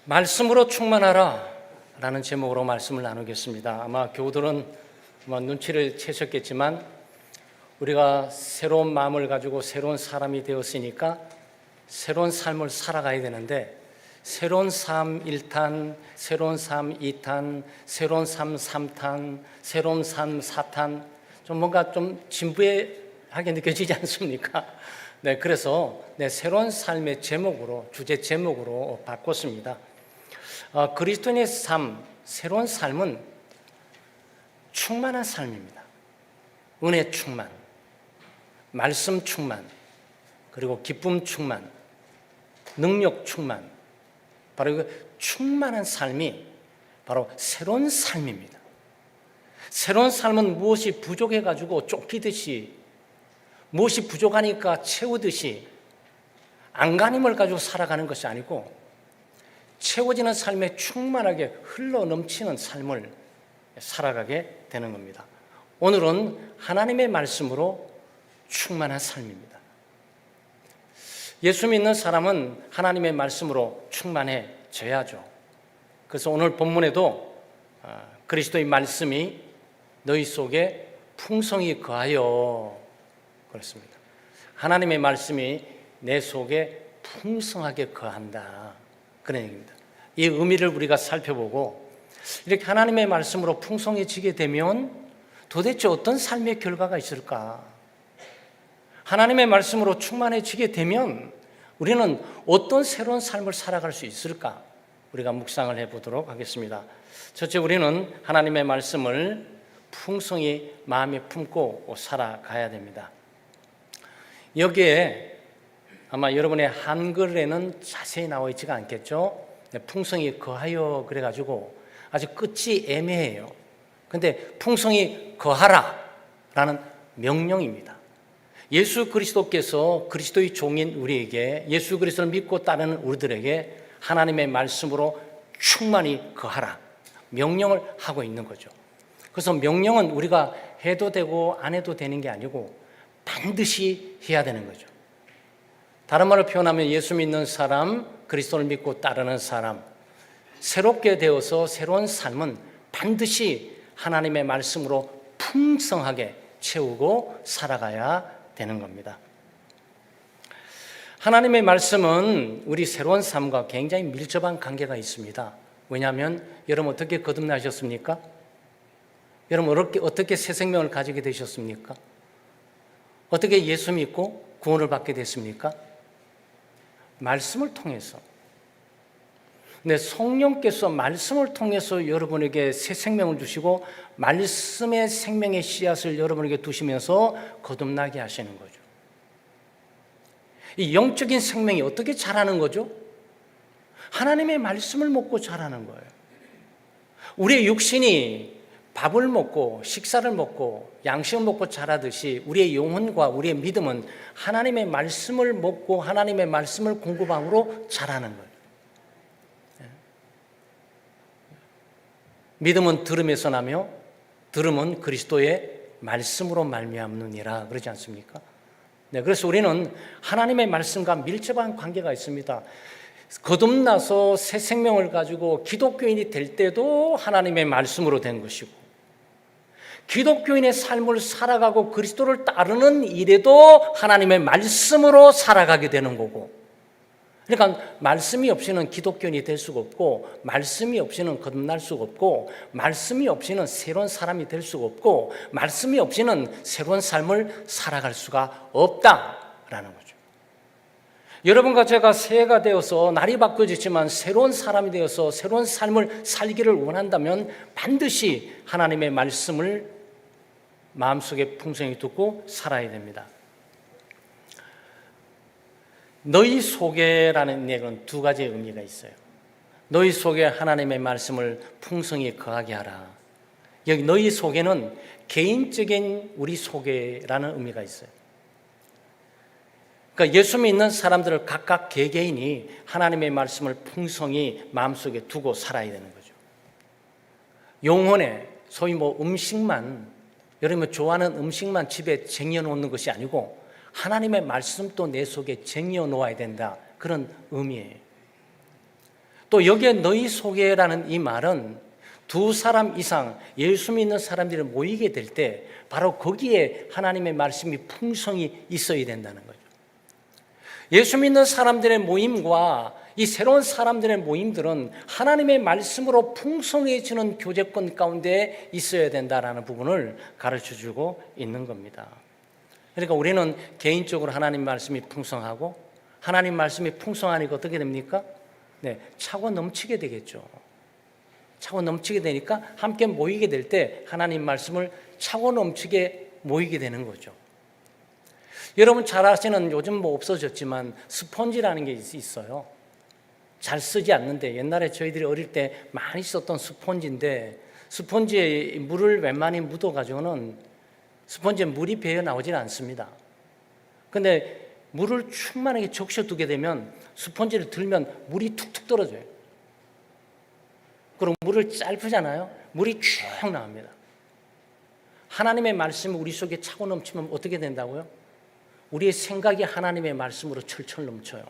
말씀으로 충만하라 라는 제목으로 말씀을 나누겠습니다. 아마 교우들은 눈치를 채셨겠지만 우리가 새로운 마음을 가지고 새로운 사람이 되었으니까 새로운 삶을 살아가야 되는데, 새로운 삶 1탄, 새로운 삶 2탄, 새로운 삶 3탄, 새로운 삶 4탄, 뭔가 진부하게 느껴지지 않습니까? 네, 그래서 새로운 삶의 제목으로, 주제 제목으로 바꿨습니다. 그리스도인의 삶, 새로운 삶은 충만한 삶입니다. 은혜 충만, 말씀 충만, 그리고 기쁨 충만, 능력 충만, 바로 그 충만한 삶이 바로 새로운 삶입니다. 새로운 삶은 무엇이 부족해가지고 쫓기듯이, 무엇이 부족하니까 채우듯이 안간힘을 가지고 살아가는 것이 아니고, 채워지는 삶에 충만하게 흘러 넘치는 삶을 살아가게 되는 겁니다. 오늘은 하나님의 말씀으로 충만한 삶입니다. 예수 믿는 사람은 하나님의 말씀으로 충만해져야죠. 그래서 오늘 본문에도 그리스도의 말씀이 너희 속에 풍성히 거하여 그렇습니다. 하나님의 말씀이 내 속에 풍성하게 거한다, 그런 얘기입니다. 이 의미를 우리가 살펴보고, 이렇게 하나님의 말씀으로 풍성해지게 되면 도대체 어떤 삶의 결과가 있을까? 하나님의 말씀으로 충만해지게 되면 우리는 어떤 새로운 삶을 살아갈 수 있을까? 우리가 묵상을 해보도록 하겠습니다. 첫째, 우리는 하나님의 말씀을 풍성히 마음에 품고 살아가야 됩니다. 여기에 아마 여러분의 한글에는 자세히 나와 있지가 않겠죠? 풍성히 거하여 그래가지고 아주 끝이 애매해요. 근데 풍성히 거하라 라는 명령입니다. 예수 그리스도께서 그리스도의 종인 우리에게, 예수 그리스도를 믿고 따르는 우리들에게 하나님의 말씀으로 충만히 거하라 명령을 하고 있는 거죠. 그래서 명령은 우리가 해도 되고 안 해도 되는 게 아니고 반드시 해야 되는 거죠. 다른 말로 표현하면 예수 믿는 사람, 그리스도를 믿고 따르는 사람, 새롭게 되어서 새로운 삶은 반드시 하나님의 말씀으로 풍성하게 채우고 살아가야 되는 겁니다. 하나님의 말씀은 우리 새로운 삶과 굉장히 밀접한 관계가 있습니다. 왜냐하면 여러분 어떻게 거듭나셨습니까? 여러분 어떻게 새 생명을 가지게 되셨습니까? 어떻게 예수 믿고 구원을 받게 됐습니까? 말씀을 통해서. 네, 성령께서 말씀을 통해서 여러분에게 새 생명을 주시고 말씀의 생명의 씨앗을 여러분에게 두시면서 거듭나게 하시는 거죠. 이 영적인 생명이 어떻게 자라는 거죠? 하나님의 말씀을 먹고 자라는 거예요. 우리의 육신이 밥을 먹고 식사를 먹고 양식을 먹고 자라듯이 우리의 영혼과 우리의 믿음은 하나님의 말씀을 먹고 하나님의 말씀을 공급함으로 자라는 거예요. 믿음은 들음에서 나며 들음은 그리스도의 말씀으로 말미암느니라 그러지 않습니까? 네, 그래서 우리는 하나님의 말씀과 밀접한 관계가 있습니다. 거듭나서 새 생명을 가지고 기독교인이 될 때도 하나님의 말씀으로 된 것이고, 기독교인의 삶을 살아가고 그리스도를 따르는 일에도 하나님의 말씀으로 살아가게 되는 거고, 그러니까 말씀이 없이는 기독교인이 될 수가 없고, 말씀이 없이는 거듭날 수가 없고, 말씀이 없이는 새로운 사람이 될 수가 없고, 말씀이 없이는 새로운 삶을 살아갈 수가 없다라는 거죠. 여러분과 제가 새해가 되어서 날이 바뀌어졌지만 새로운 사람이 되어서 새로운 삶을 살기를 원한다면 반드시 하나님의 말씀을 마음속에 풍성히 두고 살아야 됩니다. 너희 속에라는 얘기는 두 가지의 의미가 있어요. 너희 속에 하나님의 말씀을 풍성히 거하게 하라. 여기 너희 속에는 개인적인 우리 속에라는 의미가 있어요. 그러니까 예수 믿는 사람들을 각각 개개인이 하나님의 말씀을 풍성히 마음속에 두고 살아야 되는 거죠. 영혼에 소위 음식만, 여러분 좋아하는 음식만 집에 쟁여놓는 것이 아니고 하나님의 말씀도 내 속에 쟁여놓아야 된다, 그런 의미예요. 또 여기에 너희 속에라는 이 말은 두 사람 이상 예수 믿는 사람들이 모이게 될 때 바로 거기에 하나님의 말씀이 풍성히 있어야 된다는 거죠. 예수 믿는 사람들의 모임과 이 새로운 사람들의 모임들은 하나님의 말씀으로 풍성해지는 교제권 가운데 있어야 된다라는 부분을 가르쳐주고 있는 겁니다. 그러니까 우리는 개인적으로 하나님 말씀이 풍성하고 하나님 말씀이 풍성하니까 어떻게 됩니까? 네, 차고 넘치게 되겠죠. 차고 넘치게 되니까 함께 모이게 될 때 하나님 말씀을 차고 넘치게 모이게 되는 거죠. 여러분 잘 아시는, 요즘 뭐 없어졌지만 스펀지라는 게 있어요. 잘 쓰지 않는데 옛날에 저희들이 어릴 때 많이 썼던 스펀지인데, 스펀지에 물을 웬만히 묻어가지고는 스펀지에 물이 배어 나오지는 않습니다. 근데 물을 충만하게 적셔두게 되면 스펀지를 들면 물이 툭툭 떨어져요. 그럼 물을 짧으잖아요. 물이 쭉 나옵니다. 하나님의 말씀이 우리 속에 차고 넘치면 어떻게 된다고요? 우리의 생각이 하나님의 말씀으로 철철 넘쳐요.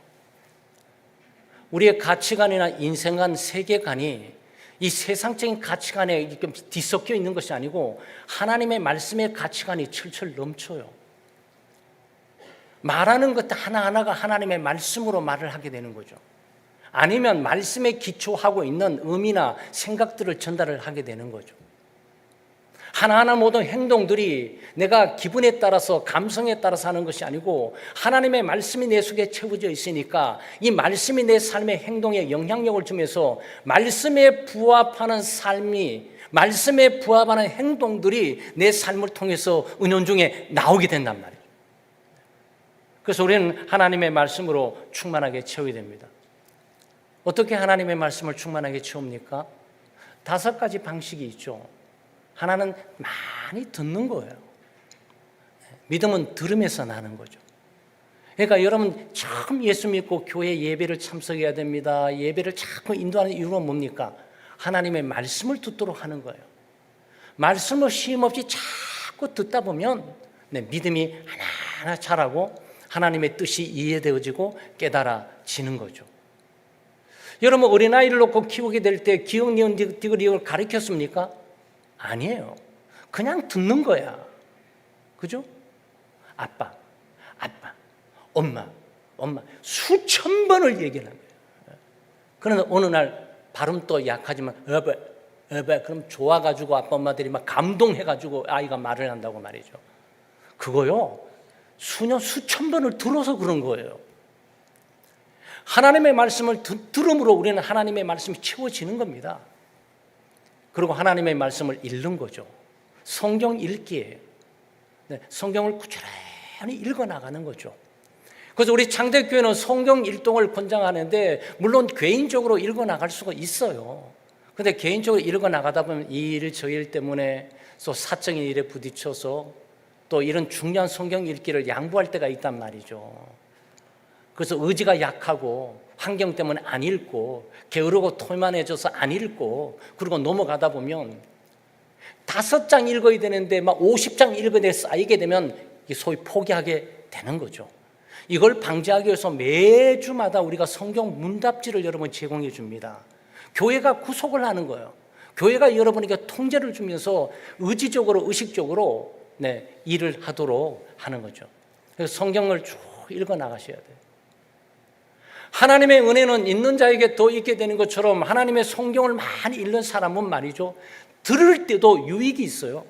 우리의 가치관이나 인생관, 세계관이 이 세상적인 가치관에 뒤섞여 있는 것이 아니고 하나님의 말씀의 가치관이 철철 넘쳐요. 말하는 것 하나하나가 하나님의 말씀으로 말을 하게 되는 거죠. 아니면 말씀에 기초하고 있는 의미나 생각들을 전달을 하게 되는 거죠. 하나하나 모든 행동들이 내가 기분에 따라서, 감성에 따라서 하는 것이 아니고 하나님의 말씀이 내 속에 채워져 있으니까 이 말씀이 내 삶의 행동에 영향력을 주면서 말씀에 부합하는 삶이, 말씀에 부합하는 행동들이 내 삶을 통해서 은연중에 나오게 된단 말이에요. 그래서 우리는 하나님의 말씀으로 충만하게 채워야 됩니다. 어떻게 하나님의 말씀을 충만하게 채웁니까? 5가지 방식이 있죠. 하나는 많이 듣는 거예요. 믿음은 들음에서 나는 거죠. 그러니까 여러분 처음 예수 믿고 교회 예배를 참석해야 됩니다. 예배를 자꾸 인도하는 이유가 뭡니까? 하나님의 말씀을 듣도록 하는 거예요. 말씀을 쉼없이 자꾸 듣다 보면 믿음이 하나하나 자라고 하나님의 뜻이 이해되어지고 깨달아지는 거죠. 여러분 어린아이를 놓고 키우게 될 때 기억, 니은, 디귿을 가르쳤습니까? 아니에요. 그냥 듣는 거야. 그죠? 아빠, 엄마 수천 번을 얘기를 합니다. 그런데 어느 날 발음도 약하지만 어베 그럼 좋아가지고 아빠 엄마들이 막 감동해가지고 아이가 말을 한다고 말이죠. 그거요 수천 번을 들어서 그런 거예요. 하나님의 말씀을 들음으로 우리는 하나님의 말씀이 채워지는 겁니다. 그리고 하나님의 말씀을 읽는 거죠. 성경 읽기예요. 성경을 꾸준히 읽어나가는 거죠. 그래서 우리 창대교회는 성경 일동을 권장하는데 물론 개인적으로 읽어나갈 수가 있어요. 그런데 개인적으로 읽어나가다 보면 이 일 저 일 때문에 또 사적인 일에 부딪혀서 또 이런 중요한 성경 읽기를 양보할 때가 있단 말이죠. 그래서 의지가 약하고 환경 때문에 안 읽고 게으르고 토만해져서 안 읽고 그리고 넘어가다 보면 5장 읽어야 되는데 막 50장 읽어야 돼 쌓이게 되면 소위 포기하게 되는 거죠. 이걸 방지하기 위해서 매주마다 우리가 성경 문답지를 여러분 제공해 줍니다. 교회가 구속을 하는 거예요. 교회가 여러분에게 통제를 주면서 의지적으로 의식적으로 일을 하도록 하는 거죠. 그래서 성경을 쭉 읽어 나가셔야 돼요. 하나님의 은혜는 있는 자에게 더 있게 되는 것처럼 하나님의 성경을 많이 읽는 사람은 말이죠. 들을 때도 유익이 있어요.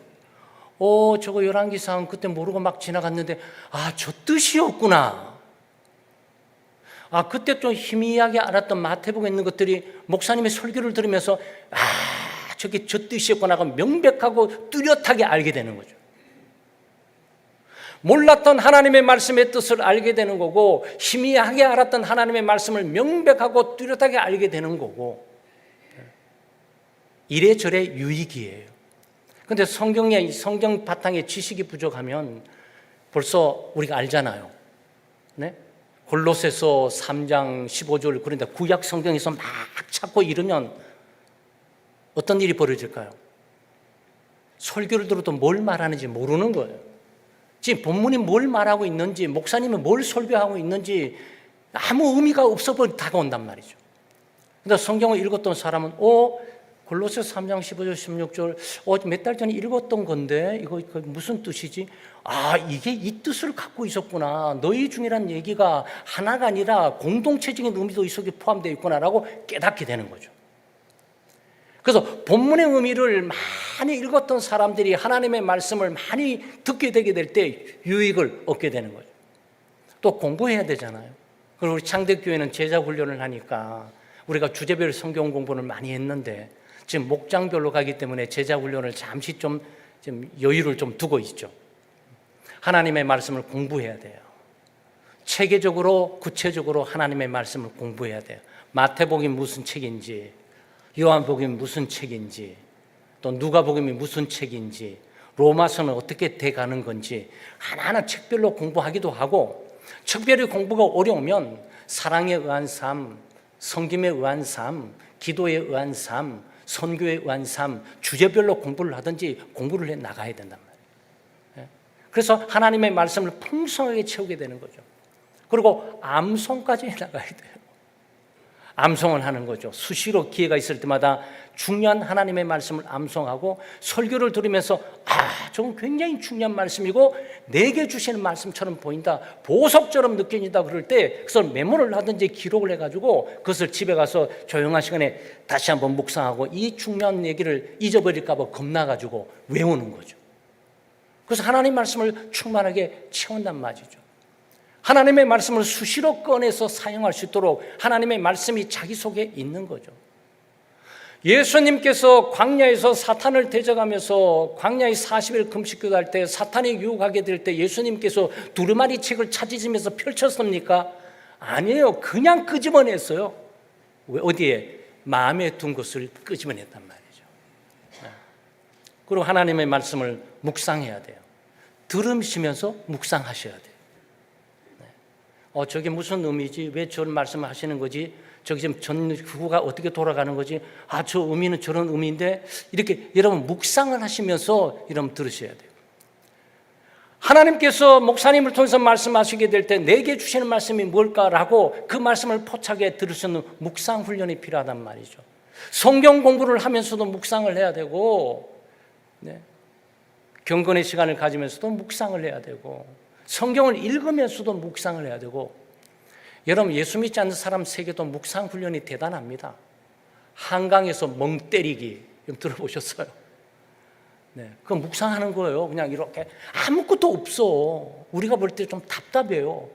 저거 열왕기상 그때 모르고 막 지나갔는데 저 뜻이었구나. 그때 좀 희미하게 알았던 마태복음에 있는 것들이 목사님의 설교를 들으면서 저게 저 뜻이었구나 하고 명백하고 뚜렷하게 알게 되는 거죠. 몰랐던 하나님의 말씀의 뜻을 알게 되는 거고 희미하게 알았던 하나님의 말씀을 명백하고 뚜렷하게 알게 되는 거고 이래저래 유익이에요. 그런데 성경 바탕에 지식이 부족하면 벌써 우리가 알잖아요. 골로새서 3장 15절 그런데 구약 성경에서 막 찾고 이러면 어떤 일이 벌어질까요? 설교를 들어도 뭘 말하는지 모르는 거예요. 지금 본문이 뭘 말하고 있는지, 목사님은 뭘 설교하고 있는지 아무 의미가 없어 다가온단 말이죠. 근데 성경을 읽었던 사람은 골로새 3장 15절 16절 몇 달 전에 읽었던 건데 이거 무슨 뜻이지? 이게 이 뜻을 갖고 있었구나. 너희 중이란 얘기가 하나가 아니라 공동체적인 의미도 이 속에 포함되어 있구나라고 깨닫게 되는 거죠. 그래서 본문의 의미를 많이 읽었던 사람들이 하나님의 말씀을 많이 듣게 되게 될 때 유익을 얻게 되는 거죠. 또 공부해야 되잖아요. 그리고 우리 창대교회는 제자 훈련을 하니까 우리가 주제별 성경 공부를 많이 했는데 지금 목장별로 가기 때문에 제자 훈련을 잠시 좀 여유를 좀 두고 있죠. 하나님의 말씀을 공부해야 돼요. 체계적으로 구체적으로 하나님의 말씀을 공부해야 돼요. 마태복음이 무슨 책인지, 요한복음이 무슨 책인지, 또 누가복음이 무슨 책인지, 로마서는 어떻게 돼가는 건지 하나하나 책별로 공부하기도 하고, 특별히 공부가 어려우면 사랑에 의한 삶, 섬김에 의한 삶, 기도에 의한 삶, 선교에 의한 삶, 주제별로 공부를 하든지 공부를 해 나가야 된단 말이에요. 그래서 하나님의 말씀을 풍성하게 채우게 되는 거죠. 그리고 암송까지 해 나가야 돼요. 암송을 하는 거죠. 수시로 기회가 있을 때마다 중요한 하나님의 말씀을 암송하고 설교를 들으면서 저건 굉장히 중요한 말씀이고 내게 주시는 말씀처럼 보인다, 보석처럼 느껴진다 그럴 때 그것을 메모를 하든지 기록을 해가지고 그것을 집에 가서 조용한 시간에 다시 한번 묵상하고 이 중요한 얘기를 잊어버릴까 봐 겁나가지고 외우는 거죠. 그래서 하나님 말씀을 충만하게 채운단 말이죠. 하나님의 말씀을 수시로 꺼내서 사용할 수 있도록 하나님의 말씀이 자기 속에 있는 거죠. 예수님께서 광야에서 사탄을 대적하면서 광야에 40일 금식기도할 때 사탄이 유혹하게 될 때 예수님께서 두루마리 책을 찾으시면서 펼쳤습니까? 아니에요. 그냥 끄집어냈어요. 어디에? 마음에 둔 것을 끄집어냈단 말이죠. 그리고 하나님의 말씀을 묵상해야 돼요. 들으시면서 묵상하셔야 돼요. 저게 무슨 의미지? 왜 저런 말씀을 하시는 거지? 저기 지금 전후가 어떻게 돌아가는 거지? 저 의미는 저런 의미인데 이렇게 여러분 묵상을 하시면서 여러분 들으셔야 돼요. 하나님께서 목사님을 통해서 말씀하시게 될 때 내게 주시는 말씀이 뭘까라고 그 말씀을 포착해 들을 수 있는 묵상 훈련이 필요하단 말이죠. 성경 공부를 하면서도 묵상을 해야 되고, 경건의 시간을 가지면서도 묵상을 해야 되고, 성경을 읽으면서도 묵상을 해야 되고, 여러분 예수 믿지 않는 사람 세계도 묵상 훈련이 대단합니다. 한강에서 멍 때리기 들어보셨어요? 그거 묵상하는 거예요. 그냥 이렇게 아무것도 없어. 우리가 볼 때 좀 답답해요.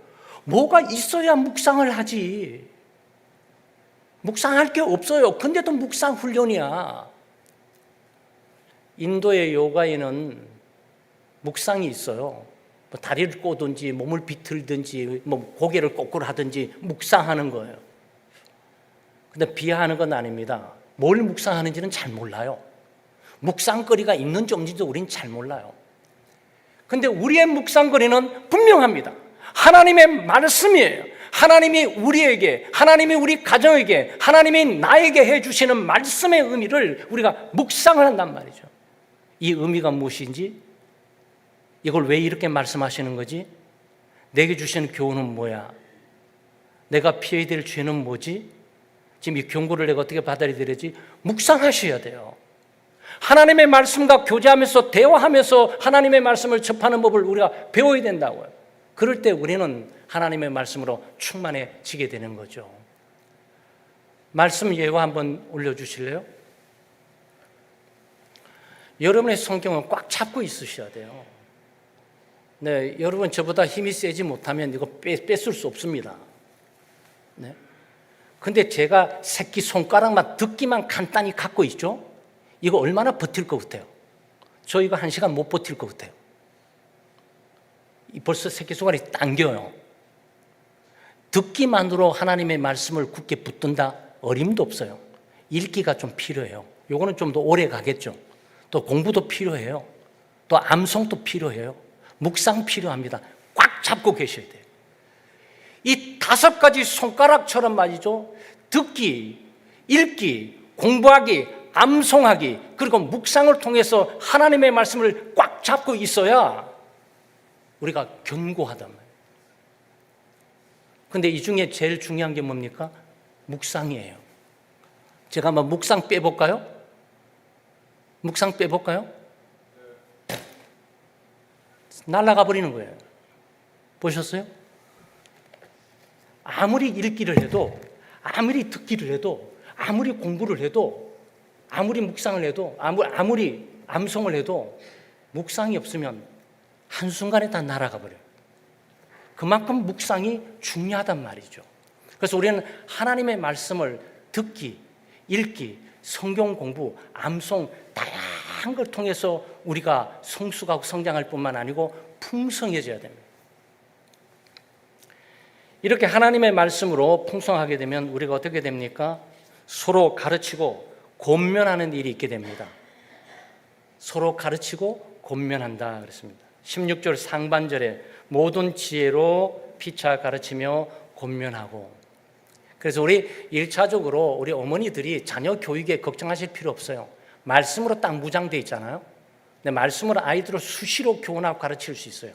뭐가 있어야 묵상을 하지. 묵상할 게 없어요. 근데도 묵상 훈련이야. 인도의 요가에는 묵상이 있어요. 다리를 꼬든지 몸을 비틀든지 고개를 거꾸로 하든지 묵상하는 거예요. 근데 비하하는 건 아닙니다. 뭘 묵상하는지는 잘 몰라요. 묵상거리가 있는지 없는지도 우린 잘 몰라요. 근데 우리의 묵상거리는 분명합니다. 하나님의 말씀이에요. 하나님이 우리에게, 하나님이 우리 가정에게, 하나님이 나에게 해주시는 말씀의 의미를 우리가 묵상을 한단 말이죠. 이 의미가 무엇인지, 이걸 왜 이렇게 말씀하시는 거지? 내게 주시는 교훈은 뭐야? 내가 피해야 될 죄는 뭐지? 지금 이 경고를 내가 어떻게 받아들여야지? 묵상하셔야 돼요. 하나님의 말씀과 교제하면서 대화하면서 하나님의 말씀을 접하는 법을 우리가 배워야 된다고요. 그럴 때 우리는 하나님의 말씀으로 충만해지게 되는 거죠. 말씀 예화 한번 올려주실래요? 여러분의 성경을 꽉 잡고 있으셔야 돼요. 여러분 저보다 힘이 세지 못하면 이거 뺏을 수 없습니다. 근데 제가 새끼 손가락만 듣기만 간단히 갖고 있죠? 이거 얼마나 버틸 것 같아요? 저 이거 1시간 못 버틸 것 같아요. 벌써 새끼 손가락이 당겨요. 듣기만으로 하나님의 말씀을 굳게 붙든다? 어림도 없어요. 읽기가 좀 필요해요. 요거는 좀 더 오래 가겠죠. 또 공부도 필요해요. 또 암송도 필요해요. 묵상 필요합니다. 꽉 잡고 계셔야 돼요. 이 5가지 손가락처럼 말이죠. 듣기, 읽기, 공부하기, 암송하기, 그리고 묵상을 통해서 하나님의 말씀을 꽉 잡고 있어야 우리가 견고하단 말이에요. 근데 이 중에 제일 중요한 게 뭡니까? 묵상이에요. 제가 한번 묵상 빼볼까요? 묵상 빼볼까요? 날아가 버리는 거예요. 보셨어요? 아무리 읽기를 해도, 아무리 듣기를 해도, 아무리 공부를 해도, 아무리 묵상을 해도, 아무리 암송을 해도 묵상이 없으면 한순간에 다 날아가 버려요. 그만큼 묵상이 중요하단 말이죠. 그래서 우리는 하나님의 말씀을 듣기, 읽기, 성경 공부, 암송 다양한 걸 통해서 우리가 성숙하고 성장할 뿐만 아니고 풍성해져야 됩니다. 이렇게 하나님의 말씀으로 풍성하게 되면 우리가 어떻게 됩니까? 서로 가르치고 권면하는 일이 있게 됩니다. 서로 가르치고 권면한다 그랬습니다. 16절 상반절에 모든 지혜로 피차 가르치며 권면하고. 그래서 우리 1차적으로 우리 어머니들이 자녀 교육에 걱정하실 필요 없어요. 말씀으로 딱 무장되어 있잖아요. 근데 말씀으로 아이들을 수시로 교훈하고 가르칠 수 있어요.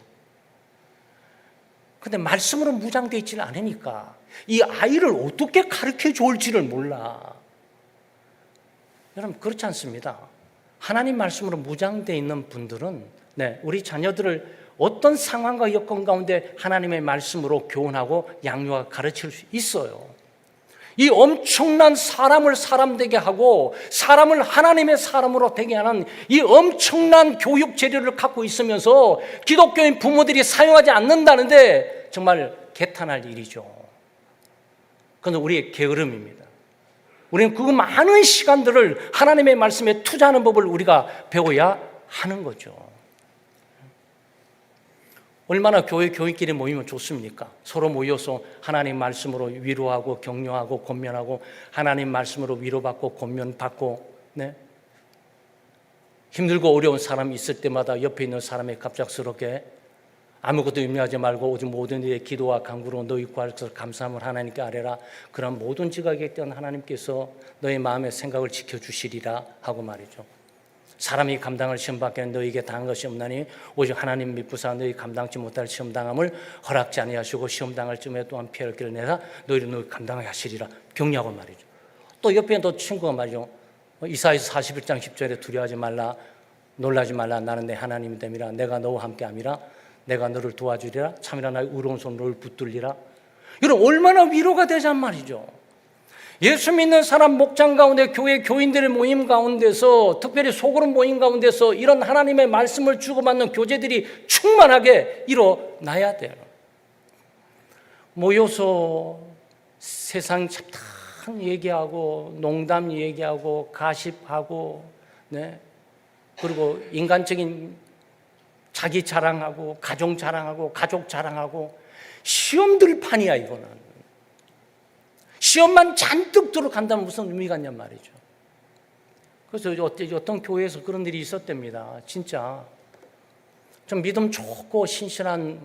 근데 말씀으로 무장되어 있지는 않으니까 이 아이를 어떻게 가르쳐 줄지를 몰라. 여러분 그렇지 않습니다. 하나님 말씀으로 무장되어 있는 분들은 우리 자녀들을 어떤 상황과 여건 가운데 하나님의 말씀으로 교훈하고 양육하고 가르칠 수 있어요. 이 엄청난 사람을 사람 되게 하고 사람을 하나님의 사람으로 되게 하는 이 엄청난 교육 재료를 갖고 있으면서 기독교인 부모들이 사용하지 않는다는데 정말 개탄할 일이죠. 그건 우리의 게으름입니다. 우리는 그 많은 시간들을 하나님의 말씀에 투자하는 법을 우리가 배워야 하는 거죠. 얼마나 교회끼리 모이면 좋습니까? 서로 모여서 하나님 말씀으로 위로하고 격려하고 권면하고 하나님 말씀으로 위로받고 권면받고 힘들고 어려운 사람이 있을 때마다 옆에 있는 사람이 갑작스럽게 아무것도 염려하지 말고 오직 모든 일에 기도와 간구로 너희 구하셔서 감사함을 하나님께 아뢰라. 그런 모든 지각에 있던 하나님께서 너희 마음의 생각을 지켜주시리라 하고 말이죠. 사람이 감당할 시험밖에 너희에게 당한 것이 없나니 오직 하나님 믿부사 너희 감당치 못할 시험당함을 허락지 아니하시고 시험당할 쯤에 또한 피할 길을 내사 너희를 너희 감당하게 하시리라 격려하고 말이죠. 또 옆에 또 친구가 말이죠. 이사야서 41장 10절에 두려워하지 말라 놀라지 말라 나는 내 하나님이 됨이라 내가 너와 함께함이라 내가 너를 도와주리라 참이라 나의 의로운 손 너를 붙들리라. 이런 얼마나 위로가 되잔 말이죠. 예수 믿는 사람 목장 가운데 교회 교인들의 모임 가운데서 특별히 소그룹 모임 가운데서 이런 하나님의 말씀을 주고받는 교제들이 충만하게 일어나야 돼요. 모여서 세상 잡다한 얘기하고 농담 얘기하고 가십하고 그리고 인간적인 자기 자랑하고 가정 자랑하고 가족 자랑하고 시험들 판이야 이거는. 시험만 잔뜩 들어간다면 무슨 의미가 있냔 말이죠. 그래서 어떤 교회에서 그런 일이 있었답니다. 진짜 좀 믿음 좋고 신실한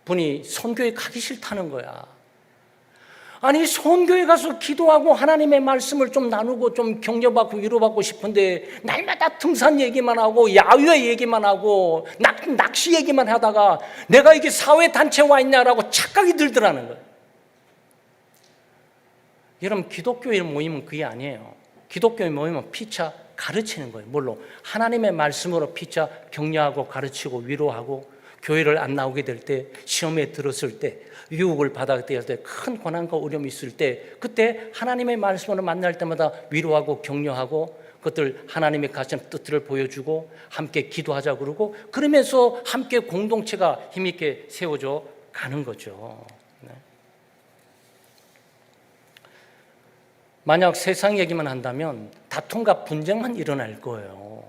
분이 선교에 가기 싫다는 거야. 아니 선교에 가서 기도하고 하나님의 말씀을 좀 나누고 좀 격려받고 위로받고 싶은데 날마다 등산 얘기만 하고 야외 얘기만 하고 낚시 얘기만 하다가 내가 이게 사회단체에 와 있냐라고 착각이 들더라는 거예요. 여러분 기독교의 모임은 그게 아니에요. 기독교의 모임은 피차 가르치는 거예요. 뭘로? 하나님의 말씀으로 피차 격려하고 가르치고 위로하고 교회를 안 나오게 될 때 시험에 들었을 때 유혹을 받아야 될 때 큰 고난과 어려움이 있을 때 그때 하나님의 말씀으로 만날 때마다 위로하고 격려하고 그것들 하나님의 가시는 뜻을 보여주고 함께 기도하자 그러고 그러면서 함께 공동체가 힘있게 세워져 가는 거죠. 만약 세상 얘기만 한다면 다툼과 분쟁만 일어날 거예요.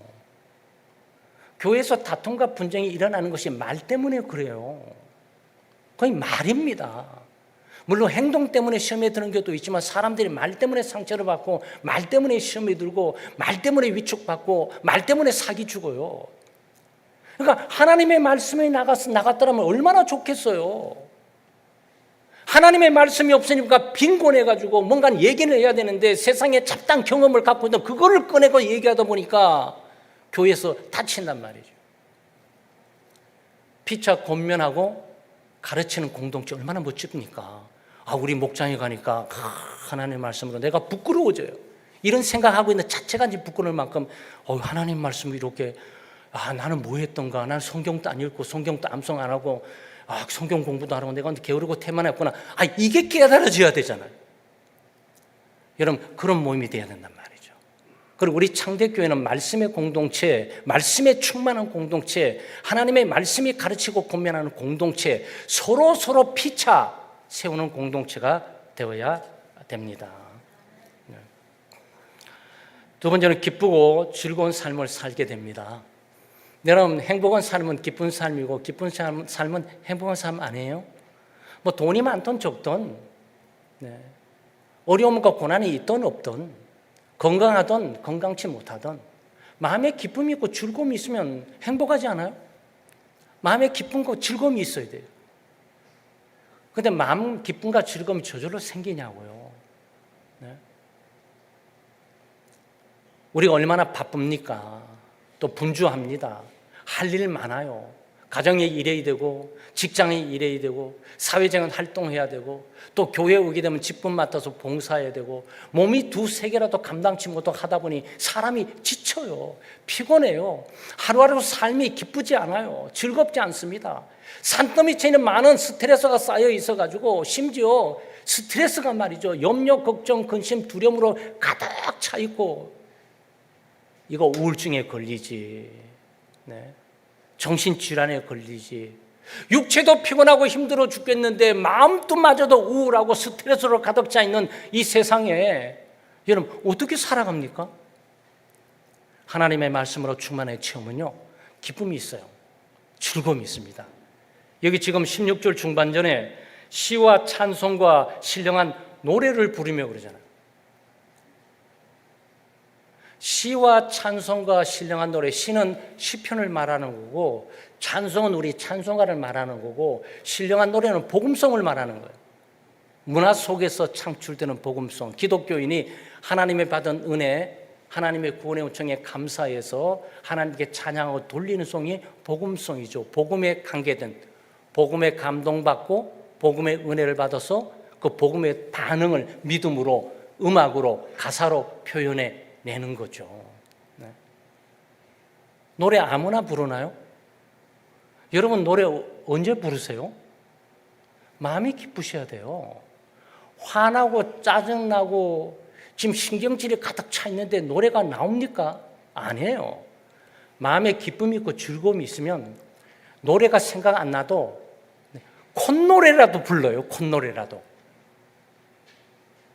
교회에서 다툼과 분쟁이 일어나는 것이 말 때문에 그래요. 거의 말입니다. 물론 행동 때문에 시험에 드는 경우도 있지만 사람들이 말 때문에 상처를 받고 말 때문에 시험에 들고 말 때문에 위축받고 말 때문에 사기 죽어요. 그러니까 하나님의 말씀이 나갔더라면 얼마나 좋겠어요. 하나님의 말씀이 없으니까 빈곤해가지고 뭔가 얘기를 해야 되는데 세상에 잡다한 경험을 갖고 있는 그거를 꺼내고 얘기하다 보니까 교회에서 다친단 말이죠. 피차 권면하고 가르치는 공동체 얼마나 멋집니까? 우리 목장에 가니까 하나님의 말씀으로 내가 부끄러워져요. 이런 생각하고 있는 자체가 이제 부끄러울 만큼 하나님 말씀이 이렇게 나는 뭐 했던가, 나는 성경도 안 읽고 성경도 암송 안 하고 성경 공부도 안 하고 내가 게으르고 태만했구나. 이게 깨달아져야 되잖아요. 여러분, 그런 모임이 돼야 된단 말이죠. 그리고 우리 창대교회는 말씀의 공동체, 말씀에 충만한 공동체, 하나님의 말씀이 가르치고 권면하는 공동체, 서로 피차 세우는 공동체가 되어야 됩니다. 두 번째는 기쁘고 즐거운 삶을 살게 됩니다. 여러분, 행복한 삶은 기쁜 삶이고 기쁜 삶은 행복한 삶 아니에요? 뭐 돈이 많든 적든, 어려움과 고난이 있든 없든, 건강하든 건강치 못하든 마음에 기쁨이 있고 즐거움이 있으면 행복하지 않아요? 마음에 기쁨과 즐거움이 있어야 돼요. 그런데 마음 기쁨과 즐거움이 저절로 생기냐고요. 우리가 얼마나 바쁩니까? 또 분주합니다. 할 일 많아요. 가정에 일해야 되고, 직장에 일해야 되고, 사회적인 활동해야 되고, 또 교회에 오게 되면 직분 맡아서 봉사해야 되고, 몸이 두세 개라도 감당치 못하고 하다 보니 사람이 지쳐요. 피곤해요. 하루하루 삶이 기쁘지 않아요. 즐겁지 않습니다. 산더미처럼 많은 스트레스가 쌓여 있어가지고, 심지어 스트레스가 말이죠. 염려, 걱정, 근심, 두려움으로 가득 차 있고, 이거 우울증에 걸리지, 정신질환에 걸리지, 육체도 피곤하고 힘들어 죽겠는데 마음도 마저도 우울하고 스트레스로 가득 차 있는 이 세상에 여러분 어떻게 살아갑니까? 하나님의 말씀으로 충만한 체험은요, 기쁨이 있어요. 즐거움이 있습니다. 여기 지금 16절 중반전에 시와 찬송과 신령한 노래를 부르며 그러잖아요. 시와 찬송과 신령한 노래, 시는 시편을 말하는 거고, 찬송은 우리 찬송가를 말하는 거고, 신령한 노래는 복음성을 말하는 거예요. 문화 속에서 창출되는 복음성, 기독교인이 하나님의 받은 은혜, 하나님의 구원의 은총에 감사해서 하나님께 찬양하고 돌리는 송이 복음성이죠. 복음에 관계된, 복음에 감동받고 복음의 은혜를 받아서 그 복음의 반응을 믿음으로, 음악으로, 가사로 표현해 내는 거죠. 노래 아무나 부르나요? 여러분, 노래 언제 부르세요? 마음이 기쁘셔야 돼요. 화나고 짜증나고 지금 신경질이 가득 차 있는데 노래가 나옵니까? 아니에요. 마음에 기쁨이 있고 즐거움이 있으면 노래가 생각 안 나도 콧노래라도 불러요. 콧노래라도.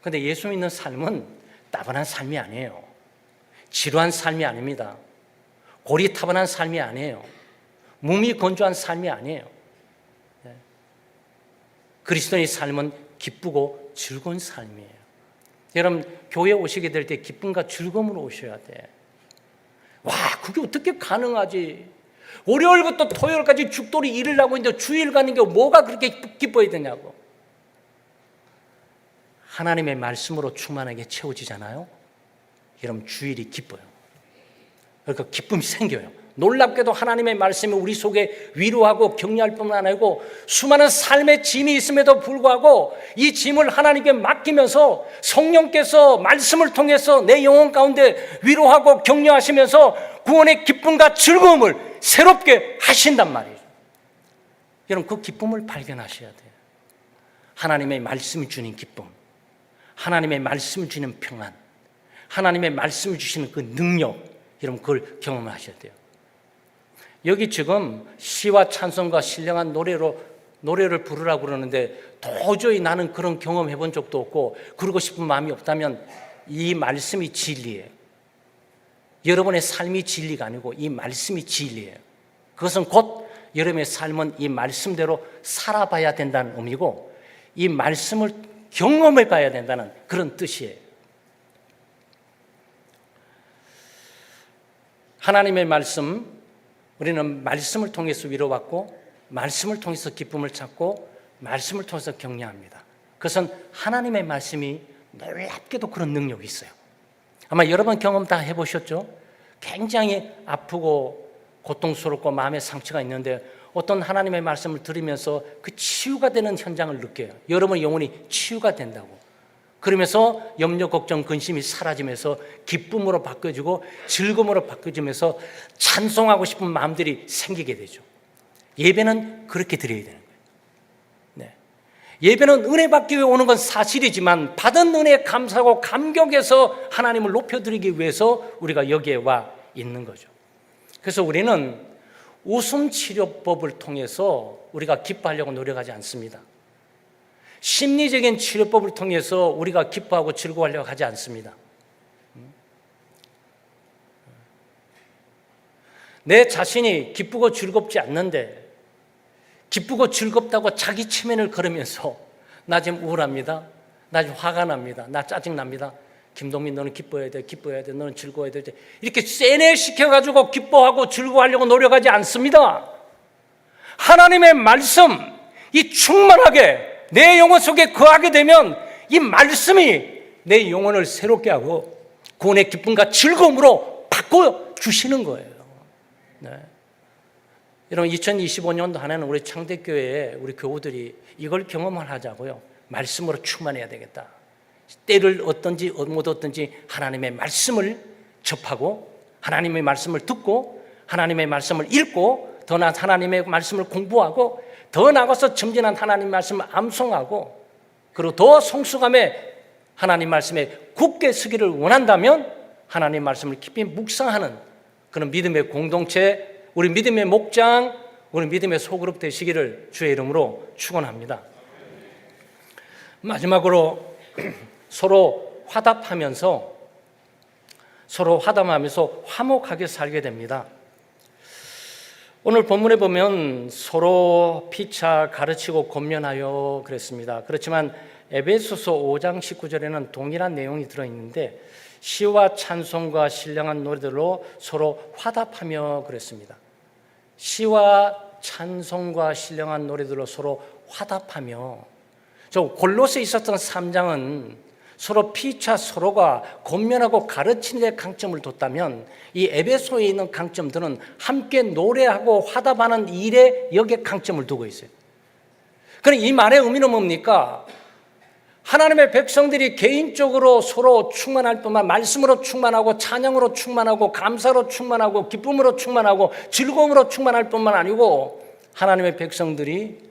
그런데 예수 믿는 삶은 따분한 삶이 아니에요. 지루한 삶이 아닙니다. 고리타분한 삶이 아니에요. 몸이 건조한 삶이 아니에요. 그리스도의 삶은 기쁘고 즐거운 삶이에요. 여러분, 교회 오시게 될 때 기쁨과 즐거움으로 오셔야 돼. 그게 어떻게 가능하지? 월요일부터 토요일까지 죽돌이 일을 하고 있는데 주일 가는 게 뭐가 그렇게 기뻐야 되냐고. 하나님의 말씀으로 충만하게 채워지잖아요. 여러분, 주일이 기뻐요. 그러니까 기쁨이 생겨요. 놀랍게도 하나님의 말씀이 우리 속에 위로하고 격려할 뿐만 아니고 수많은 삶의 짐이 있음에도 불구하고 이 짐을 하나님께 맡기면서 성령께서 말씀을 통해서 내 영혼 가운데 위로하고 격려하시면서 구원의 기쁨과 즐거움을 새롭게 하신단 말이에요. 여러분, 그 기쁨을 발견하셔야 돼요. 하나님의 말씀이 주는 기쁨, 하나님의 말씀을 주는 평안, 하나님의 말씀을 주시는 그 능력, 여러분 그걸 경험하셔야 돼요. 여기 지금 시와 찬송과 신령한 노래를 부르라고 그러는데 도저히 나는 그런 경험 해본 적도 없고 그러고 싶은 마음이 없다면 이 말씀이 진리예요. 여러분의 삶이 진리가 아니고 이 말씀이 진리예요. 그것은 곧 여러분의 삶은 이 말씀대로 살아봐야 된다는 의미고 이 말씀을 경험해 봐야 된다는 그런 뜻이에요. 하나님의 말씀, 우리는 말씀을 통해서 위로받고 말씀을 통해서 기쁨을 찾고 말씀을 통해서 격려합니다. 그것은 하나님의 말씀이 놀랍게도 그런 능력이 있어요. 아마 여러분 경험 다 해보셨죠? 굉장히 아프고 고통스럽고 마음의 상처가 있는데 어떤 하나님의 말씀을 들으면서 그 치유가 되는 현장을 느껴요. 여러분의 영혼이 치유가 된다고. 그러면서 염려, 걱정, 근심이 사라지면서 기쁨으로 바뀌어지고 즐거움으로 바뀌어지면서 찬송하고 싶은 마음들이 생기게 되죠. 예배는 그렇게 드려야 되는 거예요. 네. 예배는 은혜 받기 위해 오는 건 사실이지만 받은 은혜에 감사하고 감격해서 하나님을 높여드리기 위해서 우리가 여기에 와 있는 거죠. 그래서 우리는 웃음 치료법을 통해서 우리가 기뻐하려고 노력하지 않습니다. 심리적인 치료법을 통해서 우리가 기뻐하고 즐거워하려고 하지 않습니다. 내 자신이 기쁘고 즐겁지 않는데 기쁘고 즐겁다고 자기 체면을 걸으면서 나 지금 우울합니다. 나 지금 화가 납니다. 나 짜증납니다. 김동민 너는 기뻐해야 돼. 기뻐해야 돼. 너는 즐거워야 돼. 이렇게 세뇌시켜가지고 기뻐하고 즐거워하려고 노력하지 않습니다. 하나님의 말씀, 이 충만하게 내 영혼 속에 거하게 되면 이 말씀이 내 영혼을 새롭게 하고 구원의 기쁨과 즐거움으로 바꿔주시는 거예요. 네. 여러분 2025년도 한 해는 우리 창대교회에 우리 교우들이 이걸 경험을 하자고요. 말씀으로 충만해야 되겠다. 때를 얻든지 못 얻든지 하나님의 말씀을 접하고 하나님의 말씀을 듣고 하나님의 말씀을 읽고 더 나아가 하나님의 말씀을 공부하고 더 나아가서 점진한 하나님 말씀을 암송하고 그리고 더 성숙함에 하나님 말씀에 굳게 서기를 원한다면 하나님 말씀을 깊이 묵상하는 그런 믿음의 공동체, 우리 믿음의 목장, 우리 믿음의 소그룹 되시기를 주의 이름으로 축원합니다. 마지막으로 서로 화답하면서 화목하게 살게 됩니다. 오늘 본문에 보면 서로 피차 가르치고 권면하여 그랬습니다. 그렇지만 에베소서 5장 19절에는 동일한 내용이 들어있는데 시와 찬송과 신령한 노래들로 서로 화답하며 그랬습니다. 시와 찬송과 신령한 노래들로 서로 화답하며 저 골로새에 있었던 3장은 서로 피차 서로가 권면하고 가르치는 데 강점을 뒀다면 이 에베소에 있는 강점들은 함께 노래하고 화답하는 일에 여기에 강점을 두고 있어요. 그럼 이 말의 의미는 뭡니까? 하나님의 백성들이 개인적으로 서로 충만할 뿐만 말씀으로 충만하고 찬양으로 충만하고 감사로 충만하고 기쁨으로 충만하고 즐거움으로 충만할 뿐만 아니고 하나님의 백성들이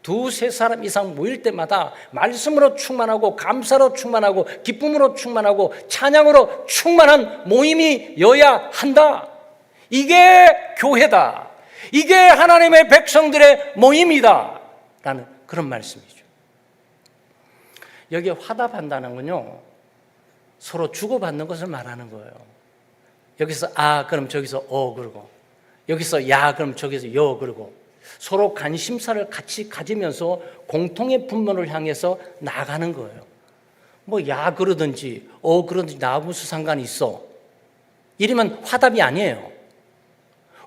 두세 사람 이상 모일 때마다 말씀으로 충만하고 감사로 충만하고 기쁨으로 충만하고 찬양으로 충만한 모임이여야 한다. 이게 교회다. 이게 하나님의 백성들의 모임이다. 라는 그런 말씀이죠. 여기에 화답한다는 건요, 서로 주고받는 것을 말하는 거예요. 여기서 그럼 저기서 그러고 여기서 야 그럼 저기서 여 그러고 서로 관심사를 같이 가지면서 공통의 분모를 향해서 나가는 거예요. 뭐 야 그러든지 그러든지 나 무슨 상관이 있어. 이러면 화답이 아니에요.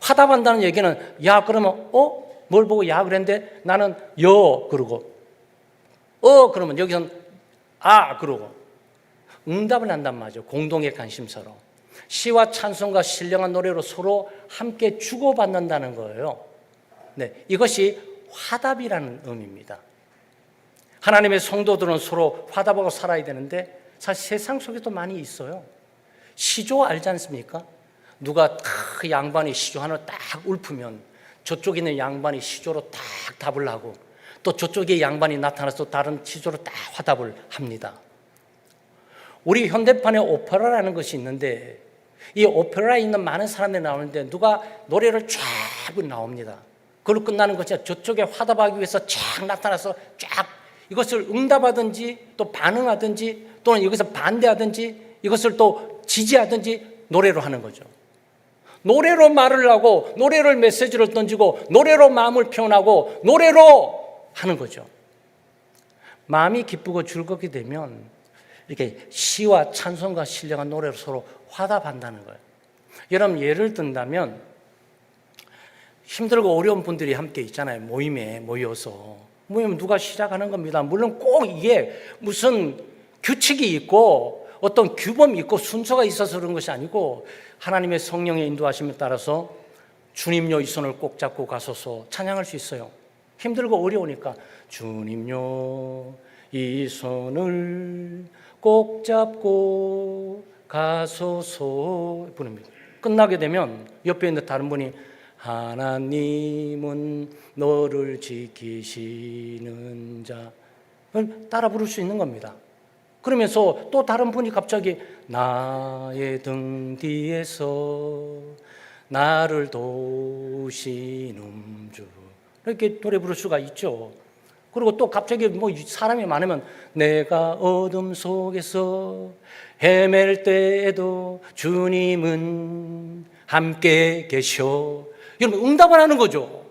화답한다는 얘기는 야 그러면 뭘 보고 야 그랬는데 나는 여 그러고 그러면 여기서는 그러고 응답을 한단 말이죠. 공동의 관심사로 시와 찬송과 신령한 노래로 서로 함께 주고받는다는 거예요. 네, 이것이 화답이라는 의미입니다. 하나님의 성도들은 서로 화답하고 살아야 되는데 사실 세상 속에도 많이 있어요. 시조 알지 않습니까? 누가 딱 양반이 시조 하나 딱 읊으면 저쪽에 있는 양반이 시조로 딱 답을 하고 또 저쪽에 양반이 나타나서 다른 시조로 딱 화답을 합니다. 우리 현대판에 오페라라는 것이 있는데 이 오페라에 있는 많은 사람들이 나오는데 누가 노래를 쫙 나옵니다. 그걸로 끝나는 것이 저쪽에 화답하기 위해서 쫙 나타나서 쫙 이것을 응답하든지 또 반응하든지 또는 여기서 반대하든지 이것을 또 지지하든지 노래로 하는 거죠. 노래로 말을 하고 노래로 메시지를 던지고 노래로 마음을 표현하고 노래로 하는 거죠. 마음이 기쁘고 즐겁게 되면 이렇게 시와 찬송과 신령한 노래로 서로 화답한다는 거예요. 여러분 예를 든다면 힘들고 어려운 분들이 함께 있잖아요. 모임에 모여서 모이면 누가 시작하는 겁니다. 물론 꼭 이게 무슨 규칙이 있고 어떤 규범이 있고 순서가 있어서 그런 것이 아니고 하나님의 성령의 인도하심에 따라서 주님요 이 손을 꼭 잡고 가소서 찬양할 수 있어요. 힘들고 어려우니까 주님요 이 손을 꼭 잡고 가소서 부릅니다. 끝나게 되면 옆에 있는 다른 분이 하나님은 너를 지키시는 자 따라 부를 수 있는 겁니다. 그러면서 또 다른 분이 갑자기 나의 등 뒤에서 나를 도우시는 주 이렇게 노래 부를 수가 있죠. 그리고 또 갑자기 뭐 사람이 많으면 내가 어둠 속에서 헤맬 때에도 주님은 함께 계셔. 여러분 응답을 하는 거죠.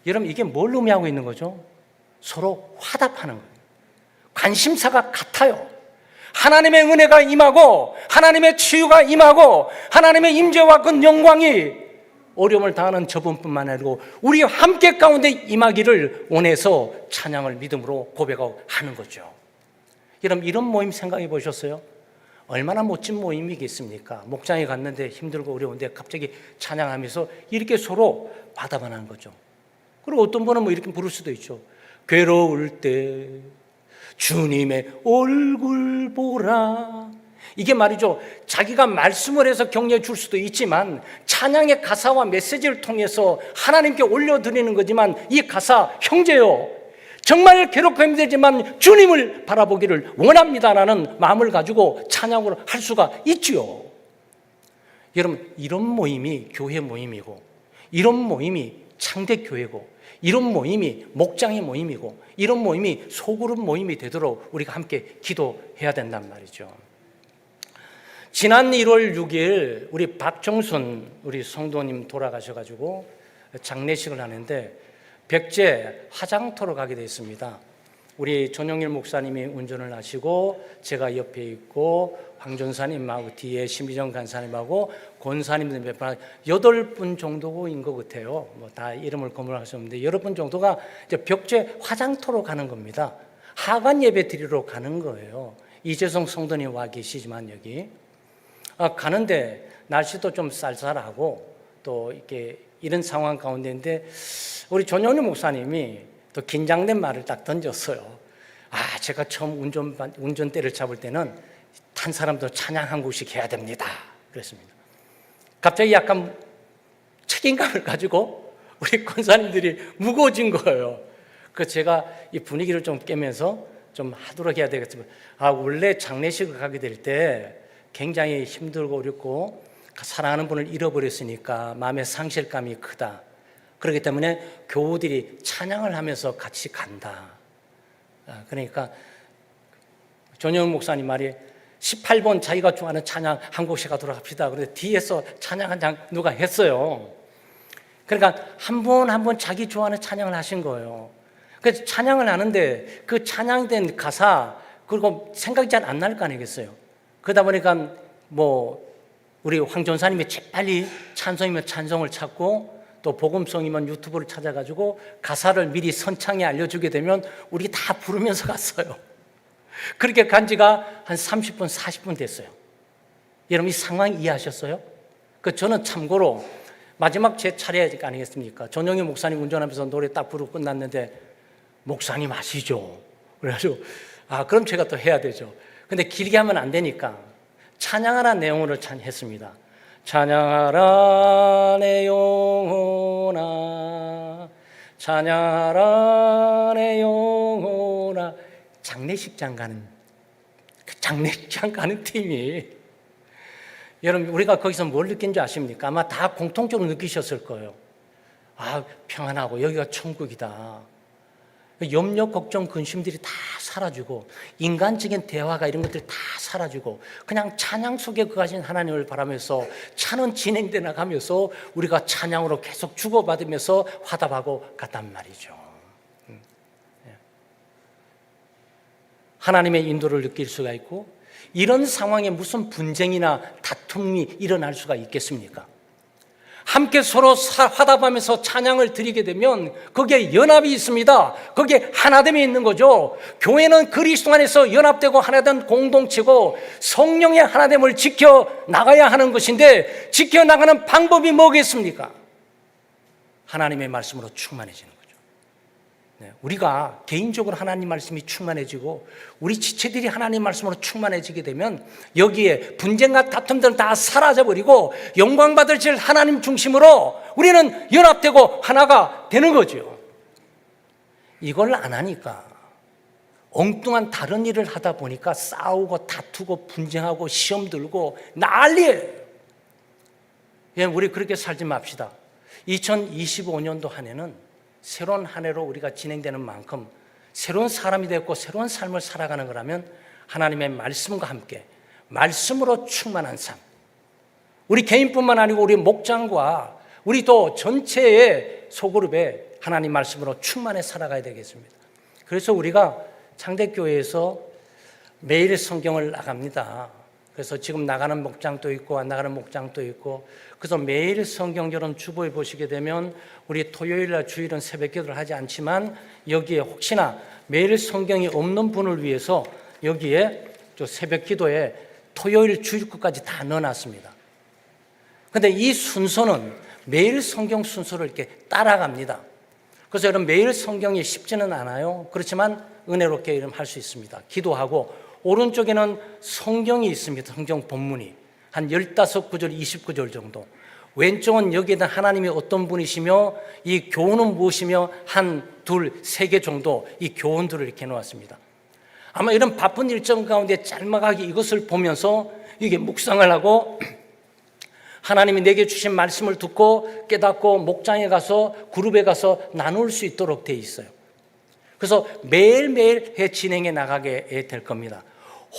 여러분 이게 뭘 의미하고 있는 거죠? 서로 화답하는 거예요. 관심사가 같아요. 하나님의 은혜가 임하고 하나님의 치유가 임하고 하나님의 임재와 그 영광이 어려움을 당하는 저분뿐만 아니고 우리 함께 가운데 임하기를 원해서 찬양을 믿음으로 고백하고 하는 거죠. 여러분 이런 모임 생각해 보셨어요? 얼마나 멋진 모임이겠습니까? 목장에 갔는데 힘들고 어려운데 갑자기 찬양하면서 이렇게 서로 화답하는 거죠. 그리고 어떤 분은 뭐 이렇게 부를 수도 있죠. 괴로울 때 주님의 얼굴 보라. 이게 말이죠. 자기가 말씀을 해서 격려해 줄 수도 있지만 찬양의 가사와 메시지를 통해서 하나님께 올려드리는 거지만 이 가사 형제요 정말 괴롭고 힘들지만 주님을 바라보기를 원합니다라는 마음을 가지고 찬양을 할 수가 있지요. 여러분 이런 모임이 교회 모임이고 이런 모임이 창대교회고 이런 모임이 목장의 모임이고 이런 모임이 소그룹 모임이 되도록 우리가 함께 기도해야 된단 말이죠. 지난 1월 6일 우리 박정순 우리 성도님 돌아가셔가지고 장례식을 하는데 백제 화장터로 가게 됐습니다. 우리 전용일 목사님이 운전을 하시고 제가 옆에 있고 황 전사님하고 뒤에 심희정 간사님하고 권사님들 몇 분, 8분 정도인 것 같아요. 뭐 다 이름을 거물하셨는데 여러분 정도가 이제 벽제 화장터로 가는 겁니다. 하관 예배 드리러 가는 거예요. 이재성 성도님 와 계시지만 여기 가는데 날씨도 좀 쌀쌀하고 또 이렇게 이런 상황 가운데인데 우리 전용일 목사님이 또 긴장된 말을 딱 던졌어요. 제가 처음 운전대를 잡을 때는 탄 사람도 찬양 한 곡씩 해야 됩니다. 그랬습니다. 갑자기 약간 책임감을 가지고 우리 권사님들이 무거워진 거예요. 그래서 제가 이 분위기를 좀 깨면서 좀 하도록 해야 되겠지만 원래 장례식을 가게 될 때 굉장히 힘들고 어렵고 사랑하는 분을 잃어버렸으니까 마음의 상실감이 크다. 그렇기 때문에 교우들이 찬양을 하면서 같이 간다. 그러니까 전영 목사님 말이 18번 자기가 좋아하는 찬양 한 곡씩 하도록 합시다. 그런데 뒤에서 찬양 한 장 누가 했어요. 그러니까 한 번 한 번 자기 좋아하는 찬양을 하신 거예요. 그래서 찬양을 하는데 그 찬양된 가사 그리고 생각이 잘 안 날 거 아니겠어요. 그러다 보니까 뭐 우리 황 전사님이 빨리 찬송이면 찬송을 찾고 또 복음송이면 유튜브를 찾아가지고 가사를 미리 선창에 알려주게 되면 우리 다 부르면서 갔어요. 그렇게 간 지가 한 30분, 40분 됐어요. 여러분 이 상황 이해하셨어요? 저는 참고로 마지막 제 차례 아니겠습니까? 전영희 목사님 운전하면서 노래 딱 부르고 끝났는데 목사님 아시죠? 그래가지고 그럼 제가 또 해야 되죠. 근데 길게 하면 안 되니까 찬양하라는 내용으로 했습니다. 찬양하라 내 영혼아 찬양하라 내 영혼아. 장례식장 가는 팀이 여러분 우리가 거기서 뭘 느낀 줄 아십니까? 아마 다 공통적으로 느끼셨을 거예요. 평안하고 여기가 천국이다. 염려, 걱정, 근심들이 다 사라지고 인간적인 대화가 이런 것들이 다 사라지고 그냥 찬양 속에 거하신 하나님을 바라면서 차는 진행돼 나가면서 우리가 찬양으로 계속 주고받으면서 화답하고 갔단 말이죠. 하나님의 인도를 느낄 수가 있고 이런 상황에 무슨 분쟁이나 다툼이 일어날 수가 있겠습니까? 함께 서로 화답하면서 찬양을 드리게 되면 거기에 연합이 있습니다. 거기에 하나됨이 있는 거죠. 교회는 그리스도 안에서 연합되고 하나된 공동체고 성령의 하나됨을 지켜나가야 하는 것인데 지켜나가는 방법이 뭐겠습니까? 하나님의 말씀으로 충만해지는 거죠. 네, 우리가 개인적으로 하나님 말씀이 충만해지고 우리 지체들이 하나님 말씀으로 충만해지게 되면 여기에 분쟁과 다툼들은 다 사라져버리고 영광받을 질 하나님 중심으로 우리는 연합되고 하나가 되는 거죠. 이걸 안 하니까 엉뚱한 다른 일을 하다 보니까 싸우고 다투고 분쟁하고 시험 들고 난리예요. 우리 그렇게 살지 맙시다. 2025년도 한 해는 새로운 한 해로 우리가 진행되는 만큼 새로운 사람이 됐고 새로운 삶을 살아가는 거라면 하나님의 말씀과 함께 말씀으로 충만한 삶, 우리 개인뿐만 아니고 우리 목장과 우리 또 전체의 소그룹에 하나님 말씀으로 충만해 살아가야 되겠습니다. 그래서 우리가 창대교회에서 매일 성경을 나갑니다. 그래서 지금 나가는 목장도 있고 안 나가는 목장도 있고, 그래서 매일 성경처럼 주보에 보시게 되면 우리 토요일날 주일은 새벽 기도를 하지 않지만 여기에 혹시나 매일 성경이 없는 분을 위해서 여기에 저 새벽 기도에 토요일 주일 것까지 다 넣어놨습니다. 근데 이 순서는 매일 성경 순서를 이렇게 따라갑니다. 그래서 여러분 매일 성경이 쉽지는 않아요. 그렇지만 은혜롭게 할 수 있습니다. 기도하고 오른쪽에는 성경이 있습니다. 성경 본문이 한 15구절, 20구절 정도. 왼쪽은 여기에는 하나님이 어떤 분이시며 이 교훈은 무엇이며 한, 둘, 세 개 정도 이 교훈들을 이렇게 놓았습니다. 아마 이런 바쁜 일정 가운데 짤막하게 이것을 보면서 이게 묵상을 하고 하나님이 내게 주신 말씀을 듣고 깨닫고 목장에 가서 그룹에 가서 나눌 수 있도록 되어 있어요. 그래서 매일매일 진행해 나가게 될 겁니다.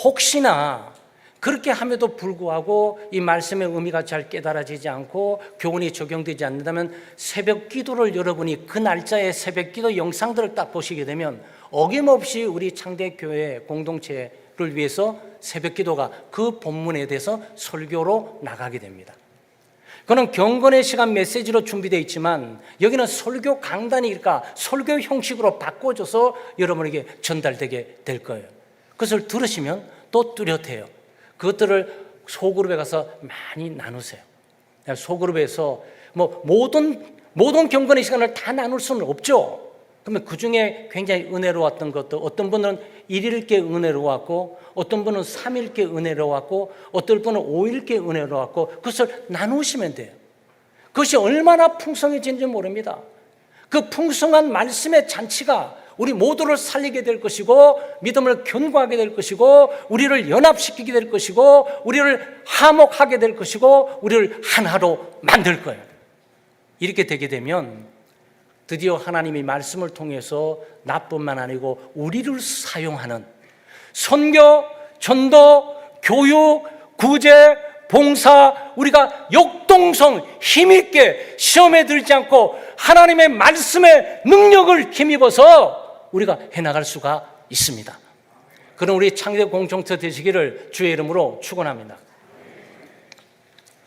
혹시나 그렇게 함에도 불구하고 이 말씀의 의미가 잘 깨달아지지 않고 교훈이 적용되지 않는다면 새벽 기도를 여러분이 그 날짜의 새벽 기도 영상들을 딱 보시게 되면 어김없이 우리 창대교회 공동체를 위해서 새벽 기도가 그 본문에 대해서 설교로 나가게 됩니다. 그는 경건의 시간 메시지로 준비되어 있지만 여기는 설교 강단이니까 설교 형식으로 바꿔줘서 여러분에게 전달되게 될 거예요. 그것을 들으시면 또 뚜렷해요. 그것들을 소그룹에 가서 많이 나누세요. 소그룹에서 모든 경건의 시간을 다 나눌 수는 없죠. 그러면 그 중에 굉장히 은혜로웠던 것도, 어떤 분은 1일께 은혜로웠고 어떤 분은 3일께 은혜로웠고 어떤 분은 5일께 은혜로웠고 그것을 나누시면 돼요. 그것이 얼마나 풍성해진지 모릅니다. 그 풍성한 말씀의 잔치가 우리 모두를 살리게 될 것이고 믿음을 견고하게 될 것이고 우리를 연합시키게 될 것이고 우리를 화목하게 될 것이고 우리를 하나로 만들 거예요. 이렇게 되게 되면 드디어 하나님이 말씀을 통해서 나뿐만 아니고 우리를 사용하는 선교, 전도, 교육, 구제, 봉사, 우리가 역동성 힘있게 시험에 들지 않고 하나님의 말씀의 능력을 힘입어서 우리가 해나갈 수가 있습니다. 그럼 우리 창대 공동체 되시기를 주의 이름으로 축원합니다.